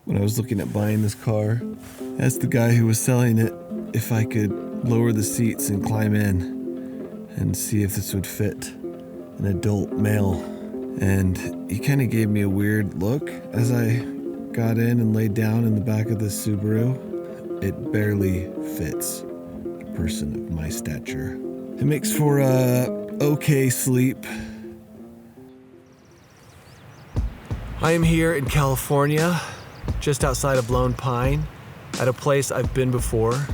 when I was looking at buying this car. I asked the guy who was selling it if I could lower the seats and climb in and see if this would fit an adult male. And he kind of gave me a weird look as I got in and laid down in the back of this Subaru. It barely fits a person of my stature. It makes for a okay sleep. I am here in California, just outside of Lone Pine, at a place I've been before.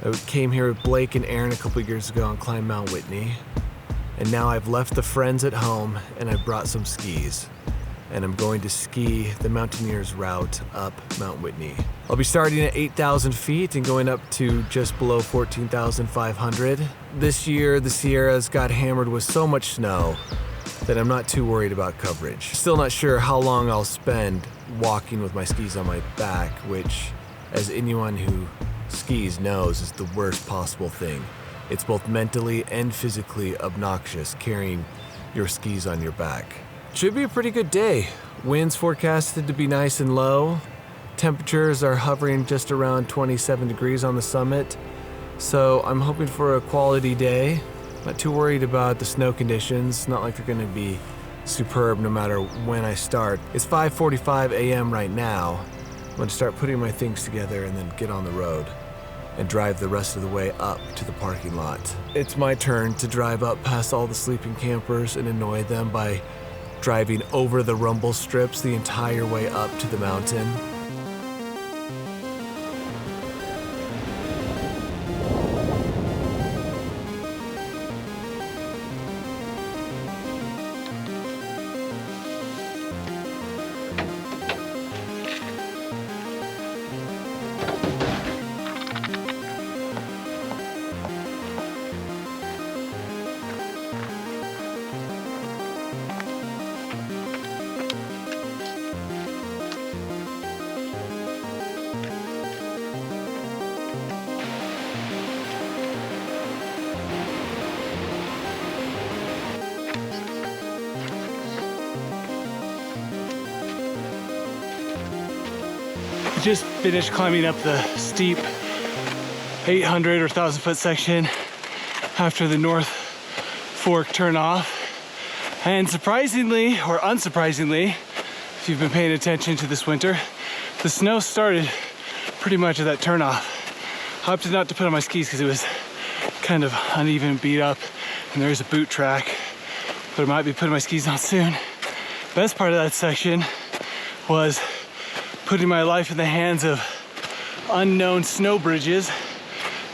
I came here with Blake and Aaron a couple years ago and climbed Mount Whitney. And now I've left the friends at home and I've brought some skis. And I'm going to ski the Mountaineer's route up Mount Whitney. I'll be starting at 8,000 feet and going up to just below 14,500. This year, the Sierras got hammered with so much snow that I'm not too worried about coverage. Still not sure how long I'll spend walking with my skis on my back, which, as anyone who skis knows, is the worst possible thing. It's both mentally and physically obnoxious carrying your skis on your back. Should be a pretty good day. Winds forecasted to be nice and low. Temperatures are hovering just around 27 degrees on the summit. So I'm hoping for a quality day. Not too worried about the snow conditions. Not like they're gonna be superb no matter when I start. It's 5:45 a.m. right now. I'm gonna start putting my things together and then get on the road and drive the rest of the way up to the parking lot. It's my turn to drive up past all the sleeping campers and annoy them by driving over the rumble strips the entire way up to the mountain. Just finished climbing up the steep 800 or 1,000 foot section after the North Fork turnoff. And surprisingly, or unsurprisingly, if you've been paying attention to this winter, the snow started pretty much at that turnoff. I opted not to put on my skis because it was kind of uneven, beat up, and there is a boot track, but I might be putting my skis on soon. Best part of that section was putting my life in the hands of unknown snow bridges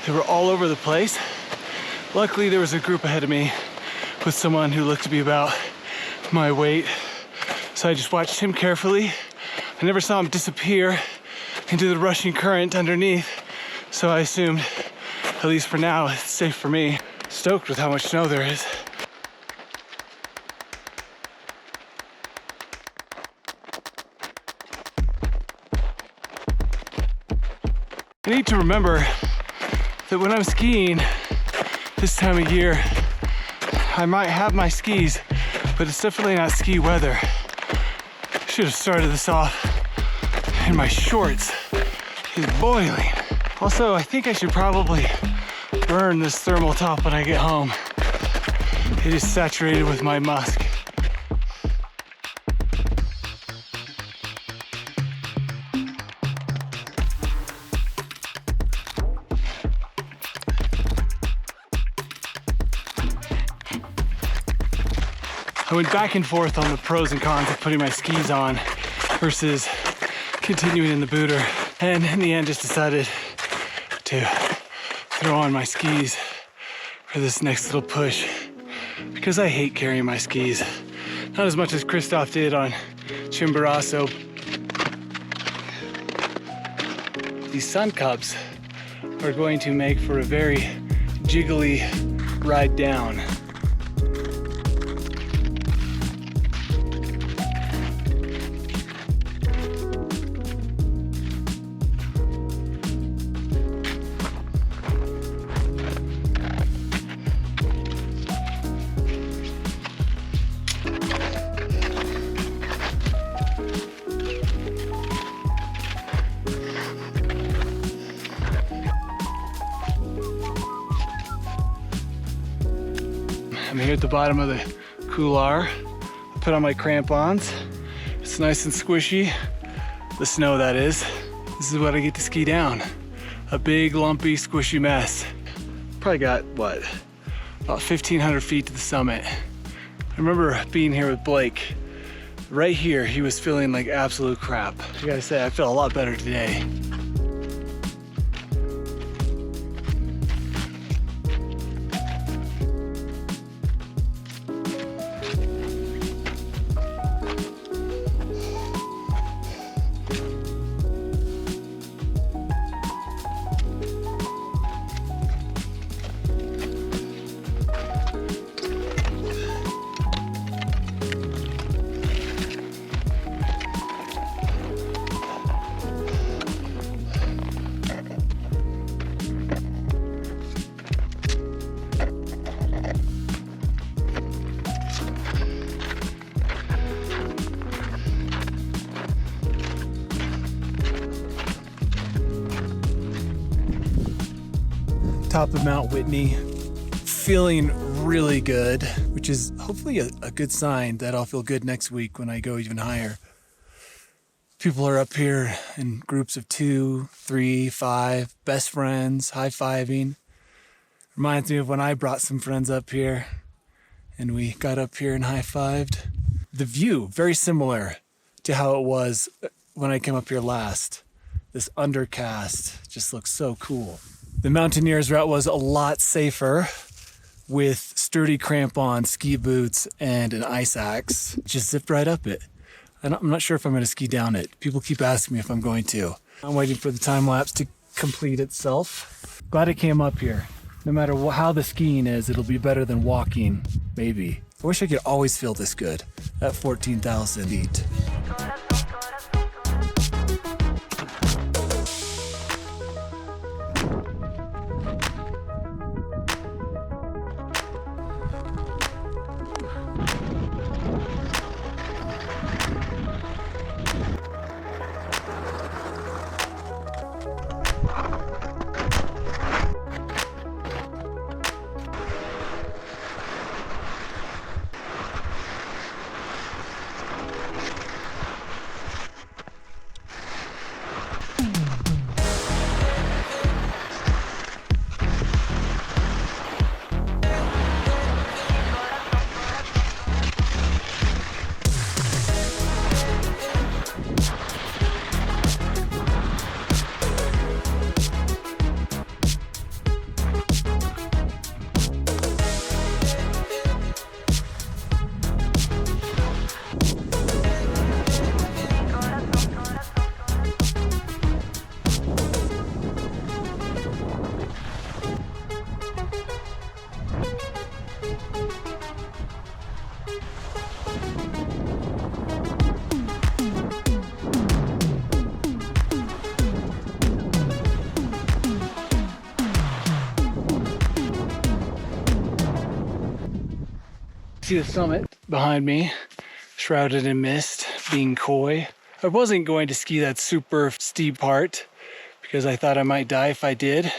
that were all over the place. Luckily, there was a group ahead of me with someone who looked to be about my weight. So I just watched him carefully. I never saw him disappear into the rushing current underneath. So I assumed, at least for now, it's safe for me. Stoked with how much snow there is. I need to remember that when I'm skiing this time of year, I might have my skis, but it's definitely not ski weather. Should have started this off in my shorts. It's boiling. Also, I think I should probably burn this thermal top when I get home. It is saturated with my musk. I went back and forth on the pros and cons of putting my skis on versus continuing in the booter, and in the end just decided to throw on my skis for this next little push because I hate carrying my skis. Not as much as Christoph did on Chimborazo. These Sun Cups are going to make for a very jiggly ride down. here at the bottom of the Couloir. I put on my crampons. It's nice and squishy. The snow, that is. This is what I get to ski down. A big, lumpy, squishy mess. Probably got, what, about 1,500 feet to the summit. I remember being here with Blake. Right here, he was feeling like absolute crap. I gotta say, I feel a lot better today. Top of Mount Whitney, feeling really good, which is hopefully a good sign that I'll feel good next week when I go even higher. People are up here in groups of 2, 3, 5, best friends, high-fiving. Reminds me of when I brought some friends up here and we got up here and high-fived. The view, very similar to how it was when I came up here last. This undercast just looks so cool. The Mountaineer's route was a lot safer with sturdy crampons, ski boots, and an ice axe. Just zipped right up it. I'm not sure if I'm going to ski down it. People keep asking me if I'm going to. I'm waiting for the time lapse to complete itself. Glad I came up here. No matter how the skiing is, it'll be better than walking, maybe. I wish I could always feel this good at 14,000 feet. See the summit behind me, shrouded in mist, being coy. I wasn't going to ski that super steep part because I thought I might die if I did.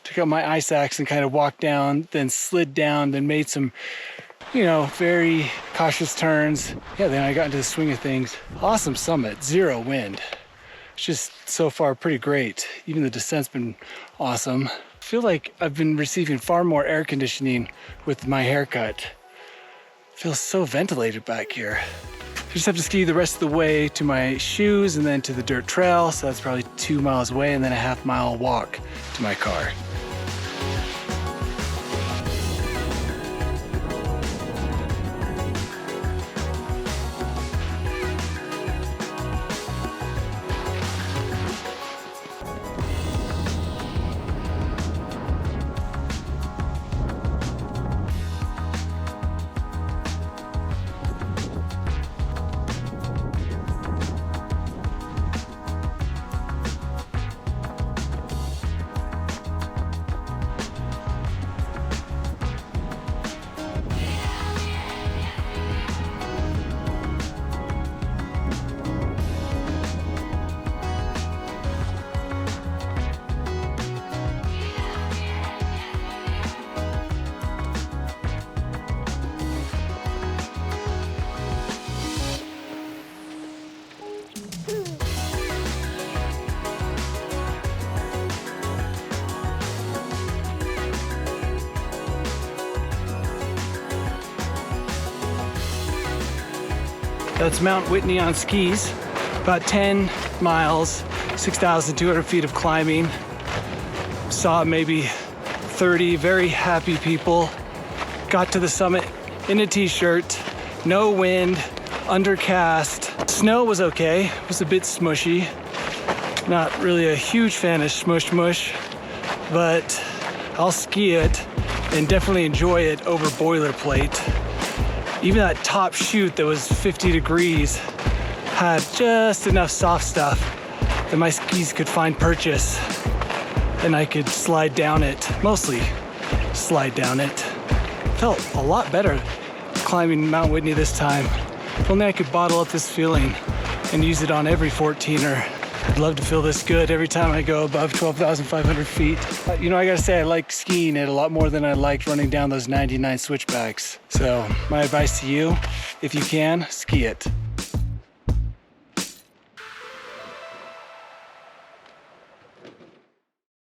Took out my ice axe and kind of walked down, then slid down, then made some, very cautious turns. Yeah, then I got into the swing of things. Awesome summit, 0 wind. It's just so far pretty great. Even the descent's been awesome. I feel like I've been receiving far more air conditioning with my haircut. Feels so ventilated back here. I just have to ski the rest of the way to my shoes and then to the dirt trail. So that's probably 2 miles away and then a half-mile walk to my car. That's Mount Whitney on skis. About 10 miles, 6,200 feet of climbing. Saw maybe 30 very happy people. Got to the summit in a t-shirt, no wind, undercast. Snow was okay, it was a bit smushy. Not really a huge fan of smush mush, but I'll ski it and definitely enjoy it over boilerplate. Even that top chute that was 50 degrees had just enough soft stuff that my skis could find purchase and I could slide down it, mostly slide down it. Felt a lot better climbing Mount Whitney this time. If only I could bottle up this feeling and use it on every 14er. I'd love to feel this good every time I go above 12,500 feet. You know, I gotta say, I like skiing it a lot more than I liked running down those 99 switchbacks. So my advice to you, if you can, ski it.